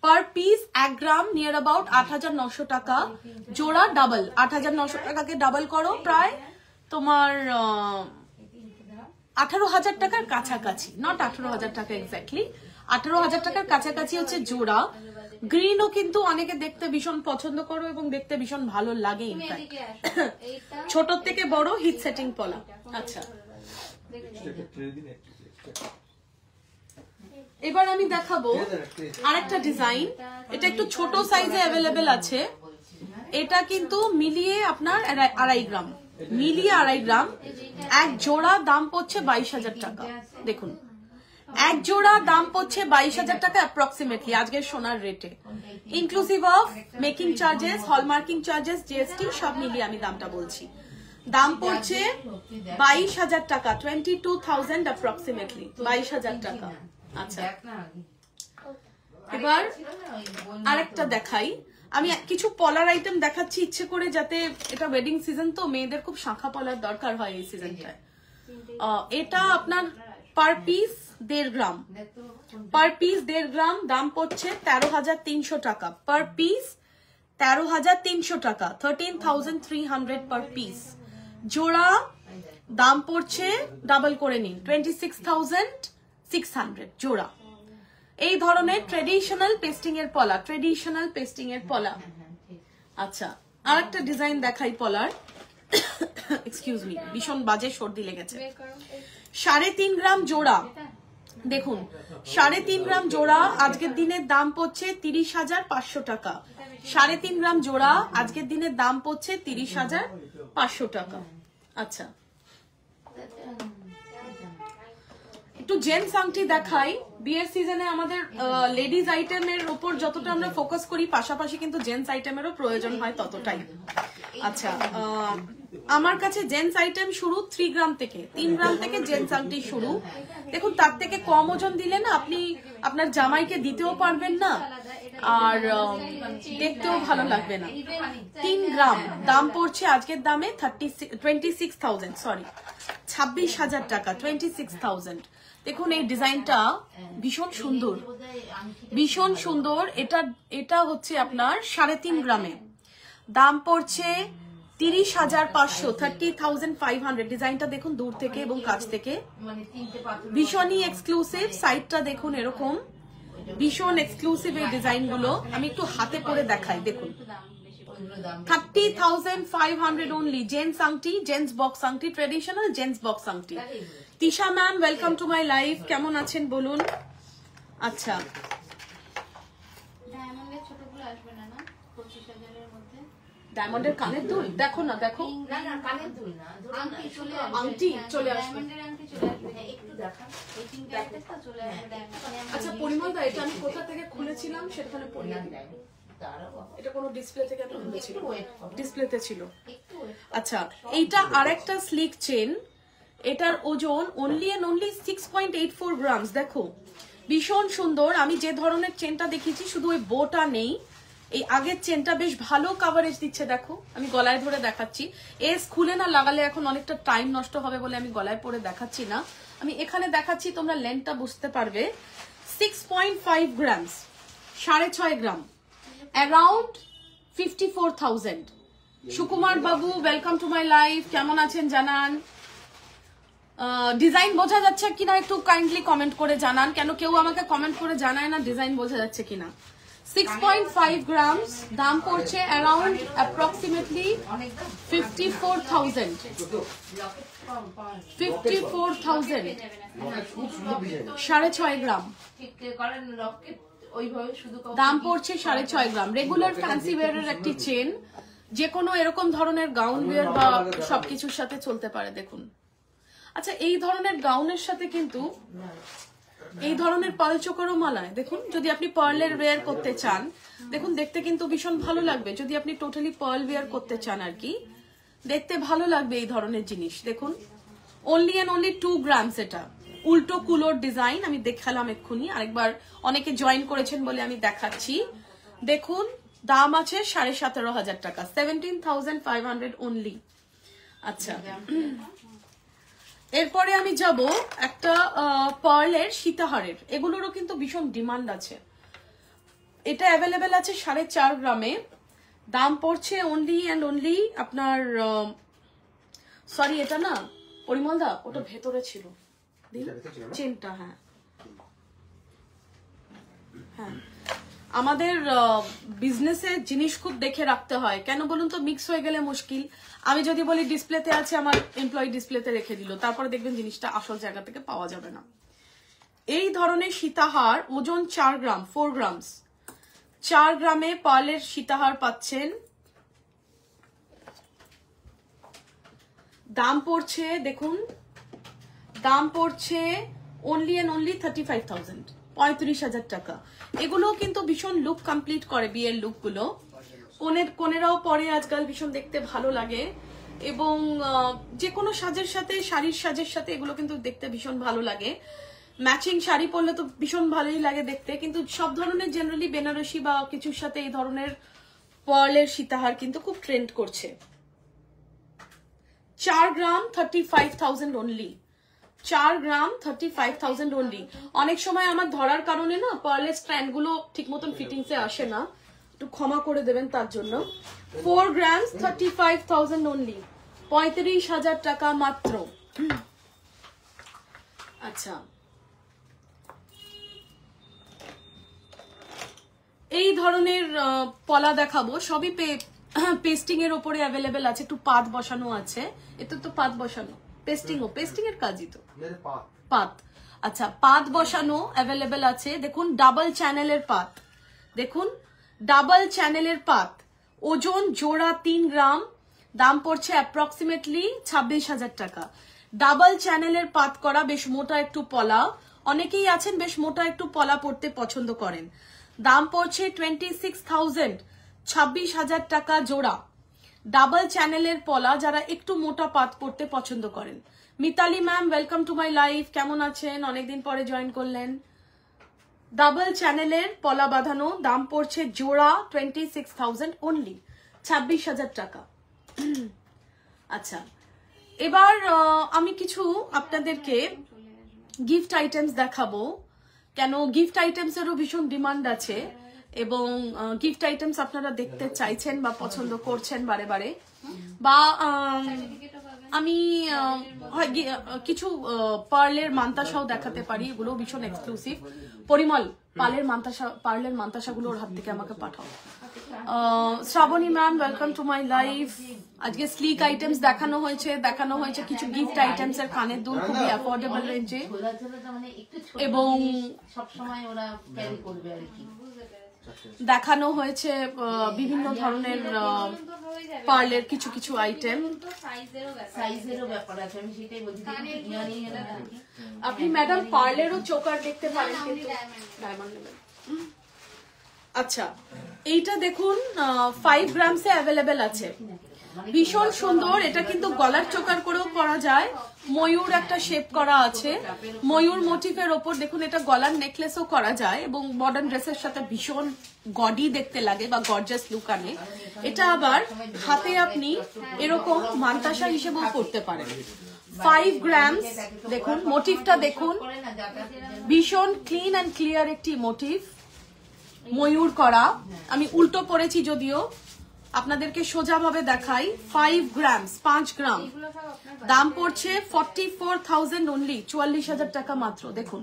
per piece 1 gram, near about 8,900 টাকা জোড়া। ডাবল 8,900 টাকাকে ডাবল করো, প্রায় তোমার 18,000 টাকার কাছাকাছি, নট 18,000 টাকা এক্স্যাক্টলি, 18,000 টাকার কাছাকাছি হচ্ছে জোড়া। গ্রিনও কিন্তু অনেকে দেখতে ভীষণ পছন্দ করো এবং দেখতে ভীষণ ভালো লাগে। তুমি ইনফ্যাক্ট এদিকে আসো, এইটা ছোট থেকে বড় হিট সেটিং পলা। আচ্ছা, এবার আমি দেখাবো আরেকটা ডিজাইন। এটা একটু ছোট সাইজে অ্যাভেলেবেল আছে। এটা কিন্তু মিলিয়ে আপনার 2.5 গ্রাম, মিলিয়ে 2.5 গ্রাম। এক জোড়া দাম পড়ছে 22,000 টাকা। দেখুন, এক জোড়া দাম পড়ছে 22,000 টাকা অ্যাপ্রক্সিমেটলি আজকের সোনার রেটে, inclusive of making charges, hallmarking charges, GST সব মিলিয়ে আমি দামটা বলছি। দাম পড়ছে 22,000 টাকা, 22,000 অ্যাপ্রক্সিমেটলি 22,000 টাকা। আচ্ছা, দেখ না আগে। এবার ছিল না ওই বন্যা আরেকটা দেখাই। আমি কিছু পলার আইটেম দেখাচ্ছি ইচ্ছে করে, যাতে এটা ওয়েডিং সিজন তো মেয়েদের খুব শাঁখা পলার দরকার হয় এই সিজনটায়। এটা আপনার পার পিস 1.5 গ্রাম, দেখ তো কোন পার পিস 1.5 গ্রাম, দাম পড়ছে 13,300 টাকা পার পিস, 13,300 টাকা, 13,300 পার পিস। জোড়া দাম পড়ছে, ডাবল করে নিন, 26,600 জোড়া। এই ধরনের ট্রেডিশনাল পেস্টিং এর পলা, ট্রেডিশনাল পেস্টিং এর পলা। আচ্ছা, আরেকটা ডিজাইন দেখাই পলার। এক্সকিউজ মি, ভীষণ বাজে সর্দি লেগেছে। 3.5 গ্রাম জোড়া, দেখুন 3.5 গ্রাম জোড়া আজকের দিনের দাম পড়ছে 30,500 টাকা। 3.5 গ্রাম জোড়া আজকের দিনের দাম পড়ছে 30,500 টাকা। আচ্ছা, একটু জেন্টস আংটি দেখাই। বিয়ের সিজনে আমাদের লেডিজ আইটেমের উপর যতটা আমরা ফোকাস করি, পাশাপাশি কিন্তু জেন্টস আইটেমেরও প্রয়োজন হয় ততটাই। আচ্ছা, আমার কাছে জেন্টস আইটেম শুরু 3 গ্রাম থেকে, 3 গ্রাম থেকে জেন্টস আংটি শুরু। দেখুন, তার থেকে কম ওজন দিলে না আপনি আপনার জামাইকে দিতেও পারবেন না, আর দেখতেও ভালো লাগবে না। 3 গ্রাম দাম পড়ছে আজকের দামে 26,000, সরি 26,000 টাকা, 26,000। দেখুন, এই ডিজাইনটা ভীষণ সুন্দর, ভীষণ সুন্দর। এটা হচ্ছে আপনার 3.5 গ্রামে, দাম পড়ছে 30,500, 30,500। ডিজাইনটা দেখুন দূর থেকে এবং কাছ থেকে, মানে তিনটে পাথর ভীষণই এক্সক্লুসিভ। সাইডটা দেখুন এরকম, ভীষণ এক্সক্লুসিভ এই ডিজাইন গুলো। আমি একটু হাতে পরে দেখাই, দেখুন ওইগুলো দাম 30,500 অনলি। জেন্টস আংটি, জেন্টস বক্স আংটি, ট্রেডিশনাল জেন্টস বক্স আংটি। Tisha ma'am, welcome to my life, কেমন আছেন বলুন? আচ্ছা, ডায়মন্ডের ছোটগুলো আসবে না, না 25,000 এর মধ্যে। ডায়মন্ডের কানের দুল দেখো না, দেখো না না কানের দুল না, ধরুন আংটি চলে আসবে, আংটি চলে আসবে। ডায়মন্ডের আংটি চলে আসবে, হ্যাঁ, একটু দেখা এই তিনটে একটা চলে আসবে ডায়মন্ড। আচ্ছা পরিমল দা, এটা আমি কোথা থেকে খুলেছিলাম সেখানে পরিয়ে দিন। তারাও এটা কোনো ডিসপ্লে থেকে আমি খুলেছিল, একটু ওয়েট করো, ডিসপ্লেতে ছিল। একটু wait আচ্ছা, এইটা আরেকটা স্লিক চেন। এটার ওজন অনলি এন্ড অনলি 6.84 গ্রামস। দেখো ভীষণ সুন্দর। আমি যে ধরনের চেনটা দেখিয়েছি শুধু ওই বোটা নেই, এই আগের চেনটা বেশ ভালো কাভারেজ দিচ্ছে। দেখো, আমি গলায় ধরে দেখাচ্ছি। এস খুলে না লাগালে এখন অনেকটা টাইম নষ্ট হবে বলে আমি গলায় পরে দেখাচ্ছি না, আমি এখানে দেখাচ্ছি, তোমরা লেন্থটা বুঝতে পারবে। 6.5 grams, 6.5 gram, around 54,000। Sukumar Babu, welcome to my life, কেমন আছেন জানান। ডিজাইন বোঝা যাচ্ছে কিনা একটু কাইন্ডলি কমেন্ট করে জানান, কেন কেউ আমাকে কমেন্ট করে জানায় না ডিজাইন বোঝা যাচ্ছে কিনা। 6.5 grams, দাম পড়ছে অ্যারাউন্ড অ্যাপ্রক্সিমেটলি 54,000। 54,000, 6.5 গ্রাম ঠিক করেন লকেট ওইভাবে শুধু দাম পড়ছে 6.5 গ্রাম। রেগুলার ফ্যান্সি ওয়্যারের একটি চেন, যে কোনো এরকম ধরনের গাউন ওয়্যার বা সবকিছুর সাথে চলতে পারে। দেখুন, আচ্ছা এই ধরনের গাউনের সাথে কিন্তু এই ধরনের পার্ল চোকারও মালায়, দেখুন যদি আপনি পার্লের ওয়্যার করতে চান, দেখুন দেখতে কিন্তু ভীষণ ভালো লাগবে। যদি আপনি টোটালি পার্ল ওয়্যার করতে চান আর কি, দেখতে ভালো লাগবে এই ধরনের জিনিস। দেখুন অনলি অ্যান্ড অনলি 2 গ্রামস। এটা উল্টো কুলোর ডিজাইন, আমি দেখালাম এক্ষুনি, আরেকবার অনেকে জয়েন করেছেন বলে আমি দেখাচ্ছি। দেখুন দাম আছে 17,500 টাকা, 17,500 অনলি। আচ্ছা এরপরে আমি যাব একটা পার্লের সীতাহারের, এগুলোরও কিন্তু ভীষণ ডিমান্ড আছে। এটা অ্যাভেলেবেল আছে 4.5 গ্রামে, দাম পড়ছে অনলি অ্যান্ড অনলি আপনার সরি এটা না পরিমল দা, ওটা ভেতরে ছিল চেনটা। হ্যাঁ হ্যাঁ, আমাদের বিজনেসে জিনিস খুব দেখে রাখতে হয়, কেন বলুন তো, মিক্স হয়ে গেলে মুশকিল। আমি যদি বলি ডিসপ্লেতে আছে, আমার এমপ্লয়ি ডিসপ্লেতে রেখে দিল, তারপরে দেখবেন জিনিসটা আসল জায়গা থেকে পাওয়া যাবে না। এই ধরনের সীতাহার ওজন 4 গ্রাম, 4 গ্রামস, 4 গ্রামে পার্লের সীতাহার পাচ্ছেন। দাম পড়ছে দেখুন, দাম পড়ছে অনলি অ্যান্ড অনলি 35,000, 35,000 টাকা। এগুলো কিন্তু ভীষণ লুক কমপ্লিট করে, বিয়ের লুক গুলো কোনেরাও পরে আজকাল ভীষণ দেখতে ভালো লাগে, এবং যে কোনো সাজের সাথে, শাড়ির সাজের সাথে এগুলো কিন্তু দেখতে ভীষণ ভালো লাগে। ম্যাচিং শাড়ি পরলে তো ভীষণ ভালোই লাগে দেখতে, কিন্তু সব ধরনের জেনারেলি বেনারসি বা কিছুর সাথে এই ধরনের পার্লের সীতাহার কিন্তু খুব ট্রেন্ড করছে। 4 গ্রাম 35,000 অনলি, 4 গ্রাম 35,000 অনলি। অনেক সময় আমার ধরার কারণে না পার্লের স্ট্র্যান্ড গুলো ঠিক মতন ফিটিংসে আসে না, একটু ক্ষমা করে দেবেন তার জন্য। 4 গ্রাম 35,000 অনলি, 35,000 টাকা মাত্র। আচ্ছা এই ধরনের পলা দেখাবো, সবই পেস্টিং এর উপরে অ্যাভেলেবেল আছে, একটু পাত বসানো আছে। এটা তো পাত বসানো, পেস্টিং এর কাজই তো পাত। আচ্ছা পাত বসানো অ্যাভেলেবেল আছে। দেখুন ডাবল চ্যানেলের পাত, দেখুন ডাবল চ্যানেলের পাত, ওজন জোড়া 3 গ্রাম, দাম পড়ছে অ্যাপ্রক্সিমেটলি 26,000 টাকা। ডাবল চ্যানেলের পাত করা, বেশ মোটা একটু পলা, অনেকেই আছেন বেশ মোটা একটু পলা পড়তে পছন্দ করেন। দাম পড়ছে 26,000, 26,000 টাকা জোড়া। ডাবল চ্যানেলের পলা, যারা একটু মোটা পাত পড়তে পছন্দ করেন। Mitali ma'am welcome to my life, কেমন আছেন, অনেকদিন পরে জয়েন করলেন। ডাবল চ্যানেলের পলা বাঁধানো, দাম পড়ছে জোড়া 26,000 অনলি, 26,000 টাকা। আচ্ছা এবার আমি কিছু আপনাদেরকে গিফট আইটেমস দেখাবো, কেন গিফট আইটেমস এরও ভীষণ ডিমান্ড আছে, এবং গিফট আইটেমস আপনারা দেখতে চাইছেন বা পছন্দ করছেন বারে বারে, বা আমি কিছু পার্লের মান্তাসাও দেখাতে পারি, এগুলো ভীষণ এক্সক্লুসিভ। পরিমল পার্লের মান্তাসাগুলো ওর হাত থেকে আমাকে পাঠাও। Shrabani ma'am welcome to my life. আজকে স্লিক আইটেমস দেখানো হয়েছে কিছু গিফট আইটেমস এর কানের দুল, খুবই অ্যাফোর্ডেবল রেঞ্জে, এবং সবসময় ওরা ক্যারি করবে আর কি। দেখানো হয়েছে বিভিন্ন ধরনের পার্লের কিছু কিছু আইটেম। সাইজেরও ব্যাপার আছে, আমি সেটাই বলছি। আপনি ম্যাডাম পার্লেরও চোকার দেখতে পারেন, কিন্তু ডায়মন্ড নেবেন। আচ্ছা এইটা দেখুন 5 গ্রামসে অ্যাভেলেবেল আছে, ভীষণ সুন্দর। এটা কিন্তু গলার চোকার করেও করা যায়, ময়ূর একটা শেপ করা আছে, ময়ূর মোটিভের ওপর দেখুন এটা গলার নেকলেসও করা যায়, এবং মডার্ন ড্রেসের সাথে ভীষণ গডি দেখতে লাগে বা গর্জাস লুক আনে। এটা আবার হাতে আপনি এরকম মান্তাসা হিসেবেও করতে পারেন। 5 গ্রামস, দেখুন মোটিভটা দেখুন, ভীষণ ক্লিন অ্যান্ড ক্লিয়ার একটি মোটিভ, ময়ূর করা। আমি উল্টো পড়েছি যদিও, আপনাদেরকে সোজা ভাবে দেখাই। 5 গ্রামস, 5 গ্রাম, দাম পড়ছে 44,000 অনলি, 44,000 টাকা মাত্র। দেখুন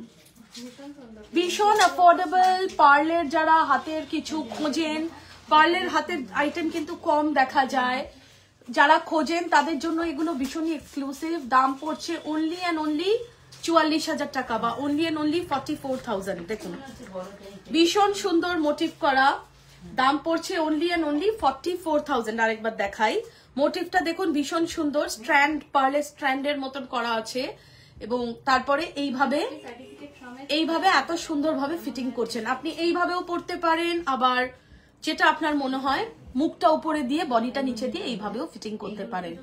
ভীষণ সুন্দর। ভীষণ অ্যাফোর্ডেবল। পার্লের যারা হাতের কিছু খোঁজেন, পার্লের হাতের আইটেম কিন্তু কম দেখা যায়, যারা খোঁজেন তাদের জন্য এগুলো ভীষণই এক্সক্লুসিভ। দাম পড়ছে অনলি অ্যান্ড অনলি 44,000 টাকা বা অনলি অ্যান্ড অনলি 44,000। দেখুন ভীষণ সুন্দর মোটিভ করা, দাম পড়ছে অনলি অ্যান্ড অনলি 44,000। আরেকবার দেখাই, মোটিভটা দেখুন ভীষণ সুন্দর, স্ট্র্যান্ড, পার্লের স্ট্র্যান্ডের মতন করা আছে এবং তারপরে এইভাবে সার্টিফিকেট সমেত এইভাবে এত সুন্দরভাবে ফিটিং করছেন। আপনি এইভাবেও পড়তে পারেন, আবার যেটা আপনার মনে হয় মুখটা উপরে দিয়ে বডিটা নিচে দিয়ে এইভাবেও ফিটিং করতে পারেন।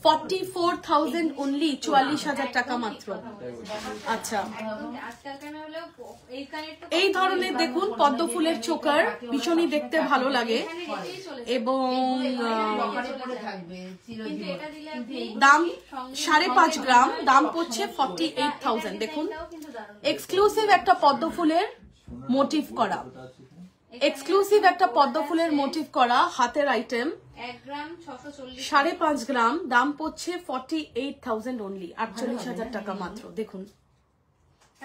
44,000 অনলি, 44,000 টাকা মাত্র। আচ্ছা, একদম আজকালকার না হলেও এই কানের তো এই ধরনের দেখুন পদ্ম ফুলের চোকার, ভীষণই দেখতে ভালো লাগে এখানে রেখেই চলে যায়। এবং লকারে পড়ে থাকবে কিন্তু চিরজীবন। এটা দিলে আপনি দাম সঙ্গে 5.5 গ্রাম, দাম পড়ছে 48,000। দেখুন এটাও কিন্তু দারুণ। এক্সক্লুসিভ একটা পদ্ম ফুলের মোটিভ করা, এক্সক্লুসিভ একটা পদ্ম ফুলের মোটিভ করা হাতের আইটেম, 1 গ্রাম 640 5.5 গ্রাম, দাম পড়ছে 48,000 অনলি, 48,000 টাকা মাত্র। দেখুন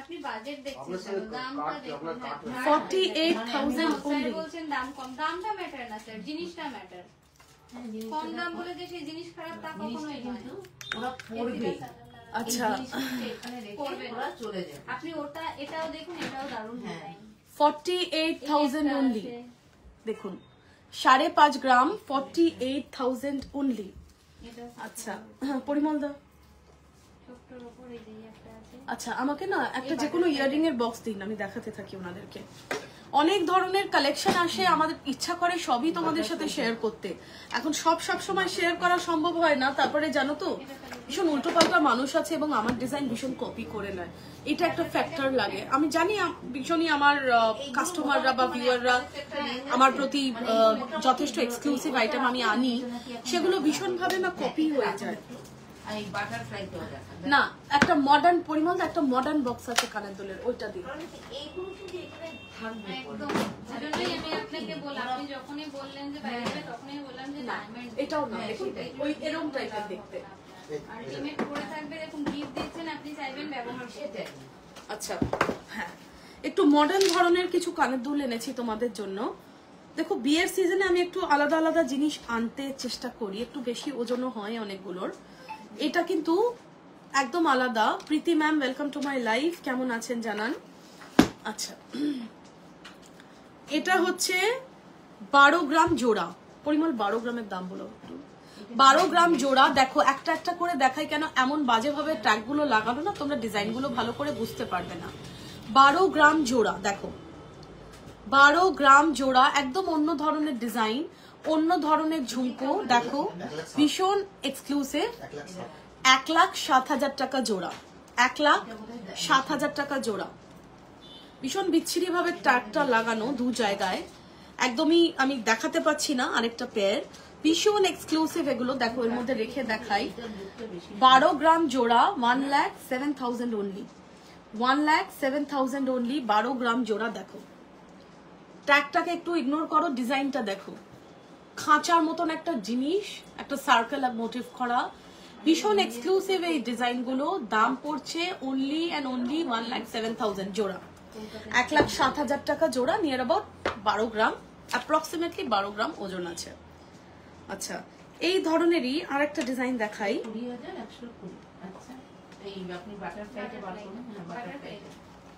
আপনি বাজেট দেখছেন আপনার কেন? দামটা কাট, আপনার দেখুন। কাট। 48,000 স্যার only। বলছেন দাম কম, দামটা ম্যাটার না স্যার, জিনিসটা ম্যাটার। হ্যাঁ, জিনিসটা কম দাম বলে যে সেই জিনিস খারাপ তা জিনিসটা কখনোই নয়। কিন্তু ওরা পড়বে। আচ্ছা, এই জিনিসটাকে এখানে রেখে পড়বে না। ওরা চলে যাবে। আপনি ওটা এটাও দেখুন, এটাও দারুণ হ্যাঁ। ডিজাইন। 48,000 অনলি। দেখুন 5.5 গ্রাম, 48,000 অনলি। এটা আচ্ছা পরিমল দা, ছোট্টর উপর এই যে একটা আছে। আচ্ছা আমাকে না একটা যে কোনো ইয়ারিং এর বক্স দিন, আমি দেখাতে থাকি ওনাদেরকে। অনেক ধরনের কালেকশন আসে, আমাদের ইচ্ছা করে সবই তোমাদের সাথে শেয়ার করতে। এখন সব সময় শেয়ার করা সম্ভব হয় না। তারপরে জানো তো ভীষণ উল্টোপাল্টা মানুষ আছে এবং আমার ডিজাইন ভীষণ কপি করে নেয়, এটা একটা ফ্যাক্টর লাগে। আমি জানি ভীষণই আমার কাস্টমাররা বা ভিউয়াররা আমার প্রতি যথেষ্ট এক্সক্লুসিভ আইটেম আমি আনি, সেগুলো ভীষণভাবে না কপি হয়ে যায়। আর এই বাটারফ্লাইটাও দেখাবে। না একটা মডার্ন পরিমল, একটা মডার্ন বক্স আছে কানের দুলের, ওইটা দিন। কারণ এইগুলো কিন্তু এখানে থাকবে একদম। সেজন্যই আমি আপনাকে বললাম, আপনি যখনই বললেন যে বাইরে যাবে তখনই বললাম যে ডায়মন্ড। এটাও না, দেখুন ওই এরকম টাইপের দেখতে। আলটিমেট পরে থাকবে, দেখুন গিফট দিচ্ছেন, আপনি চাইবেন ব্যবহার করতে। সেটাই। আচ্ছা হ্যাঁ, একটু মডার্ন ধরনের কিছু কানের দুল এনেছি তোমাদের জন্য। দেখো বিয়ের সিজনে আমি একটু আলাদা আলাদা জিনিস আনতে চেষ্টা করি, একটু বেশি ওজনও হয় অনেকগুলোর। এটা কিন্তু একদম আলাদা। Preeti ma'am welcome to my live, কেমন আছেন জানান। আচ্ছা এটা হচ্ছে 12 গ্রাম জোড়া। পরিমল 12 গ্রামের দাম বলো একটু। 12 গ্রাম জোড়া। দেখো একটা একটা করে দেখাই কেন, এমন বাজেভাবে ট্যাগ গুলো লাগানো না, তোমরা ডিজাইন গুলো ভালো করে বুঝতে পারবে না। 12 গ্রাম জোড়া, দেখো 12 গ্রাম জোড়া, একদম অন্য ধরনের ডিজাইন, অন্য ধরনের ঝুমকো। দেখো ভীষণ এক্সক্লুসিভ। 1,07,000 টাকা জোড়া, 1,07,000 টাকা জোড়া। ভীষণ বিচ্ছিরি ভাবে ট্যাগটা লাগানো দু জায়গায়, একদমই আমি দেখাতে পাচ্ছি না। আরেকটা পেয়ার ভীষণ এক্সক্লুসিভ এগুলো। দেখো এর মধ্যে রেখে দেখাই। 12 গ্রাম জোড়া, 1,07,000 অনলি, 1,07,000 অনলি। 12 গ্রাম জোড়া। দেখো ট্যাগটাকে একটু ইগনোর করো, ডিজাইনটা দেখো, খাঁচার মতন একটা জিনিস, একটা সার্কেল মোটিভ করা, ভীষণ এক্সক্লুসিভ এই ডিজাইনগুলো। দাম পড়ছে অনলি অ্যান্ড অনলি 1,07,000 জোড়া, 1,07,000 টাকা জোড়া, নিয়ার অ্যাবাউট 12 গ্রাম, অ্যাপ্রক্সিমেটলি 12 গ্রাম ওজন আছে। আচ্ছা এই ধরনেরই আরেকটা ডিজাইন দেখাই। 20,120। আচ্ছা এই আপনি বাটারফ্লাইটা বার করুন। হ্যাঁ বাটারফ্লাইটা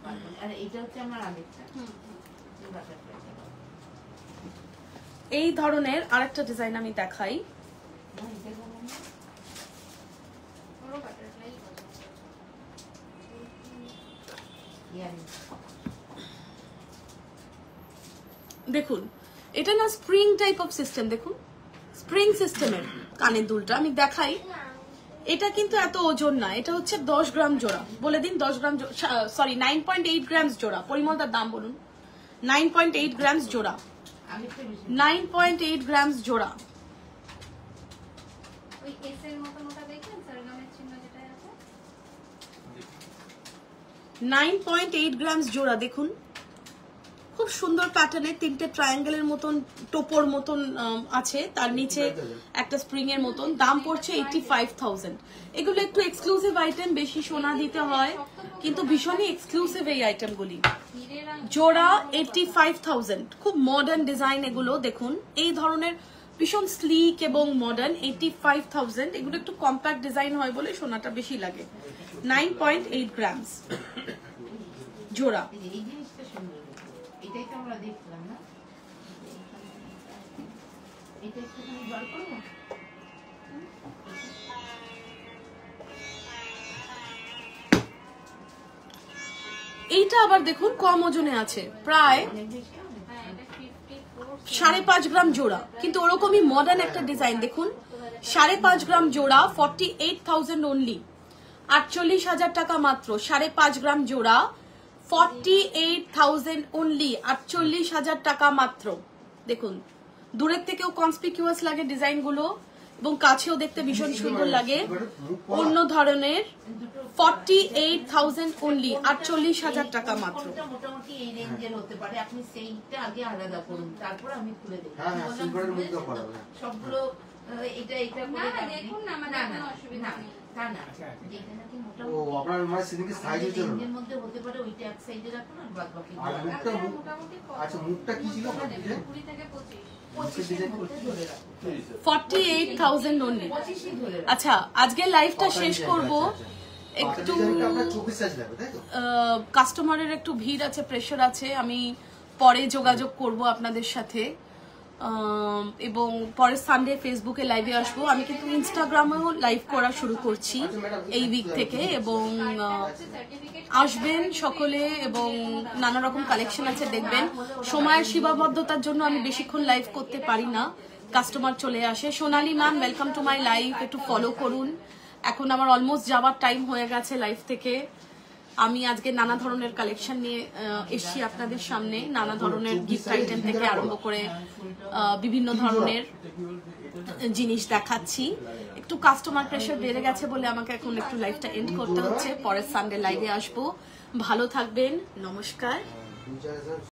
বার করুন। আর এটা হচ্ছে আমার আগেরটা। এই বাটারফ্লাইটা বার করুন। এই ধরনের আরেকটা ডিজাইন আমি দেখাই। না, এটা বলুন না। পুরো বাটারফ্লাই পছন্দ। ইয়ারিং। দেখুন এটা না স্প্রিং টাইপ অফ সিস্টেম, দেখুন স্প্রিং সিস্টেমের কানের দুলটা আমি দেখাই। এটা কিন্তু এত ওজন না, এটা হচ্ছে 10 গ্রাম জোড়া। বলে দিন 10 গ্রাম, সরি 9.8 গ্রামস জোড়া। পরিমলদার দাম বলুন। 9.8 গ্রামস জোড়া, আগেরটা বেশি। 9.8 গ্রামস জোড়া। ওই এস এর মতন ওটা দেখলেন, সরগমের চিহ্ন যেটা আছে। 9.8 গ্রামস জোড়া। দেখুন খুব সুন্দর প্যাটার্নের, 3টে ট্রায়াঙ্গেলের মতন টোপর মতন আছে, তার নিচে একটা স্প্রিং এর মতন। দাম পড়ছে 85,000। এগুলো একটু এক্সক্লুসিভ আইটেম, বেশি সোনা দিতে হয়, কিন্তু ভীষণই এক্সক্লুসিভ এই আইটেমগুলি। জোড়া 85,000। খুব মডার্ন ডিজাইন এগুলো, দেখুন এই ধরনের ভীষণ স্লিক এবং মডার্ন। 85,000। এগুলো একটু কম্প্যাক্ট ডিজাইন হয় বলে সোনাটা বেশি লাগে। 9.8 গ্রামস জোড়া। এই জিনিসটা সুন্দর, এটাই তো আমরা দেখলাম না, এটা একটুখানি বার করবো। এইটা আবার দেখুন কম ওজনে আছে, প্রায় অনেক বেশি হবে। 5.5 গ্রাম জোড়া, কিন্তু ওরকমই মডার্ন একটা ডিজাইন। দেখুন 5.5 গ্রাম জোড়া, 48,000 অনলি, 48,000 টাকা মাত্র। 5.5 গ্রাম জোড়া, 48,000 অনলি, 48,000 টাকা মাত্র। দেখুন দূরের থেকেও কনসপিকিউয়াস লাগে ডিজাইন গুলো, এবং কাছেও দেখতে ভীষণ সুন্দর লাগে। অন্য ধরনের 48,000 অনলি, 48,000 টাকা মাত্র। কোনটা মোটামুটি এই রেঞ্জের হতে পারে, আপনি সেইটা আগে আলাদা করুন, তারপর আমি খুলে দেবো। হ্যাঁ হ্যাঁ, সিলভারের মধ্যেও করা হবে। সবগুলো এটা এটা না, করে না, দেখুন না, আমাদের কোনো অসুবিধা নেই। তা না, যেটা নাকি ও মোটামুটি আপনার মানে সেদিকে সাইজ হচ্ছে না। রেঞ্জের মধ্যে হতে পারে, ওইটা এক সাইডে রাখুন আর বাদ বাকি আর মুখটা আপনারা মোটামুটি কত? আচ্ছা, মুখটা কি ছিল? কত দেবেন? 20 থেকে 25। 25 মধ্যে ধরে রাখুন, 48,000 অনলি। 25 ধরে রাখুন। আচ্ছা, আজকে লাইভটা শেষ করব। একটু আপনার 24 সাইজ লাগবে, তাই তো? কাস্টমারের একটু ভিড় আছে, প্রেশার আছে, আমি পরে যোগাযোগ করব আপনাদের সাথে, এবং পরের সানডে ফেসবুকে লাইভে আসবো। আমি কিন্তু ইনস্টাগ্রামেও লাইভ করা শুরু করছি এই উইক থেকে, এবং আসবেন সকলে, এবং নানা রকম কালেকশন আছে দেখবেন। সময়ের সীমাবদ্ধতার জন্য আমি বেশিক্ষণ লাইভ করতে পারি না, কাস্টমার চলে আসে। Sonali ma'am, welcome to my live, একটু ফলো করুন। এখন আমার অলমোস্ট যাওয়ার টাইম হয়ে গেছে লাইভ থেকে। আমি আজকে নানা ধরনের কালেকশন নিয়ে এসছি আপনাদের সামনে, নানা ধরনের গিফট আইটেম থেকে আরম্ভ করে বিভিন্ন ধরনের জিনিস দেখাচ্ছি। একটু কাস্টমার প্রেশার বেড়ে গেছে বলে আমাকে এখন একটু লাইভটা এন্ড করতে হচ্ছে। পরের সানডে লাইভে আসবো। ভালো থাকবেন, নমস্কার। 2-4